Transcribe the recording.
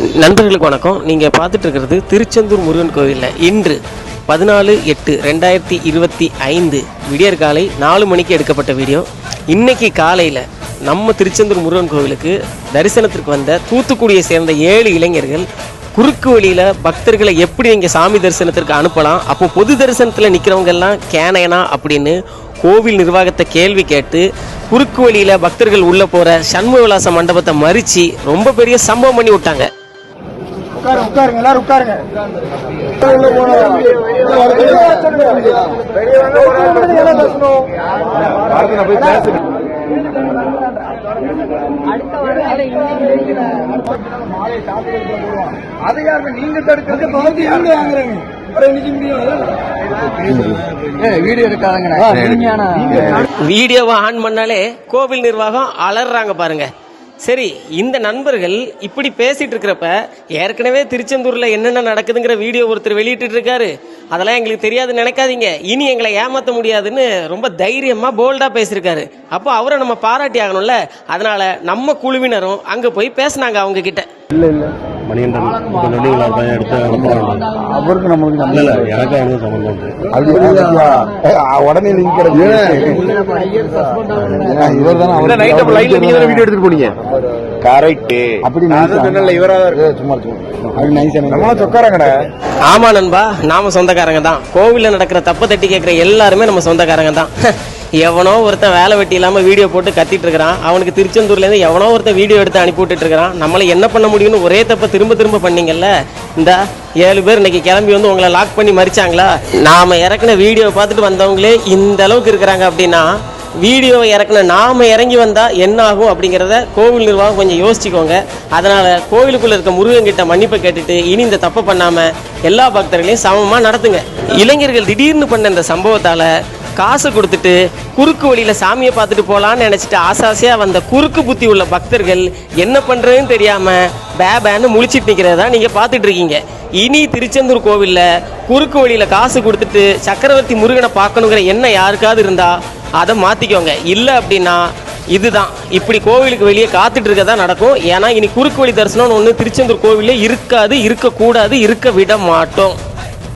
நண்பர்களுக்கு வணக்கம். நீங்கள் பார்த்துட்டு இருக்கிறது திருச்செந்தூர் முருகன் கோவிலில் இன்று 14/8/2025 விடியற் காலை 4 மணிக்கு எடுக்கப்பட்ட வீடியோ. இன்றைக்கி காலையில் நம்ம திருச்செந்தூர் முருகன் கோவிலுக்கு தரிசனத்திற்கு வந்த தூத்துக்குடியை சேர்ந்த 7 இளைஞர்கள் குறுக்கு வழியில் பக்தர்களை எப்படி இங்கே சாமி தரிசனத்திற்கு அனுப்பலாம், அப்போ பொது தரிசனத்தில் நிற்கிறவங்கெல்லாம் கேனையனா அப்படின்னு கோவில் நிர்வாகத்தை கேள்வி கேட்டு குறுக்கு வழியில் பக்தர்கள் உள்ளே போகிற சண்முக விலாச மண்டபத்தை மறித்து ரொம்ப பெரிய சம்பவம் பண்ணி விட்டாங்க. உட்காருங்க, எல்லாரும் உட்காருங்க. அதை யாரு நீங்க தடுக்கிறது? வீடியோவை ஆன் பண்ணாலே கோவில் நிர்வாகம் அலறாங்க பாருங்க. சரி, இந்த நண்பர்கள் இப்படி பேசிட்டு இருக்கிறப்ப ஏற்கனவே திருச்செந்தூர்ல என்னென்ன நடக்குதுங்கிற வீடியோ ஒருத்தர் வெளியிட்டு இருக்காரு. அதெல்லாம் எங்களுக்கு தெரியாதுன்னு நினைக்காதீங்க, இனி எங்களை ஏமாற்ற முடியாதுன்னு ரொம்ப தைரியமா போல்டா பேசியிருக்காரு. அப்போ அவரை நம்ம பாராட்டி ஆகணும்ல. அதனால நம்ம குழுவினரும் அங்க போய் பேசினாங்க அவங்க கிட்ட. இல்ல மணிகண்டன் எடுத்து அவருக்கு நமக்கு எனக்கு அவனுக்கு சம்பந்தம் உடனே லிங்க் வீடியோ எடுத்துட்டு போனீங்க. கரெக்ட். அப்படி சும்மா சொக்காரங்கடா. ஆமா நண்பா, நாம சொந்தக்காரங்க தான். கோவில்ல நடக்கிற தப்ப தட்டி கேட்கிற எல்லாருமே நம்ம சொந்தக்காரங்க தான். எவனோ ஒருத்தன் வேலை வெட்டி இல்லாம வீடியோ போட்டு கத்திட்டு இருக்கிறான். அவனுக்கு திருச்செந்தூர்ல இருந்து எவனோ ஒருத்தன் வீடியோ எடுத்து அனுப்பி விட்டுட்டு இருக்கிறான். நம்மள என்ன பண்ண முடியும்னு ஒரே தப்ப திரும்ப பண்ணீங்கல்ல. இந்த 7 பேர் இன்னைக்கு கிளம்பி வந்து உங்களை லாக் பண்ணி மறிச்சாங்களா? நாம இறக்குன வீடியோ பார்த்துட்டு வந்தவங்களே இந்த அளவுக்கு இருக்கிறாங்க அப்படின்னா வீடியோவை இறக்குன நாம இறங்கி வந்தா என்ன ஆகும் அப்படிங்கிறத கோவில் நிர்வாகம் கொஞ்சம் யோசிச்சுக்கோங்க. அதனால கோவிலுக்குள்ள இருக்க முருகன் கிட்ட மன்னிப்பை கேட்டுட்டு இனி இந்த தப்பை பண்ணாம எல்லா பக்தர்களையும் சமமா நடத்துங்க. இளைஞர்கள் திடீர்னு பண்ண இந்த சம்பவத்தால காசு கொடுத்துட்டு குறுக்கு வழியில சாமியை பார்த்துட்டு போலான்னு நினைச்சிட்டு ஆசாசியா வந்த குறுக்கு புத்தி உள்ள பக்தர்கள் என்ன பண்றதுன்னு தெரியாம பேபேன்னு முழிச்சிட்டு நிக்கிறதா நீங்க பார்த்துட்டு இருக்கீங்க. இனி திருச்செந்தூர் கோவில்ல குறுக்கு வழியில காசு கொடுத்துட்டு சக்கரவர்த்தி முருகனை பார்க்கணுங்கிற எண்ணம் யாருக்காவது இருந்தா அதை மாத்திக்கோங்க. இல்லை அப்படின்னா இதுதான் இப்படி கோவிலுக்கு வெளியே காத்துட்டு இருக்கதான் நடக்கும். ஏன்னா இனி குறுக்கு வழி தரிசனம்னு ஒன்று திருச்செந்தூர் கோவிலே இருக்காது, இருக்கக்கூடாது, இருக்க விட மாட்டோம்.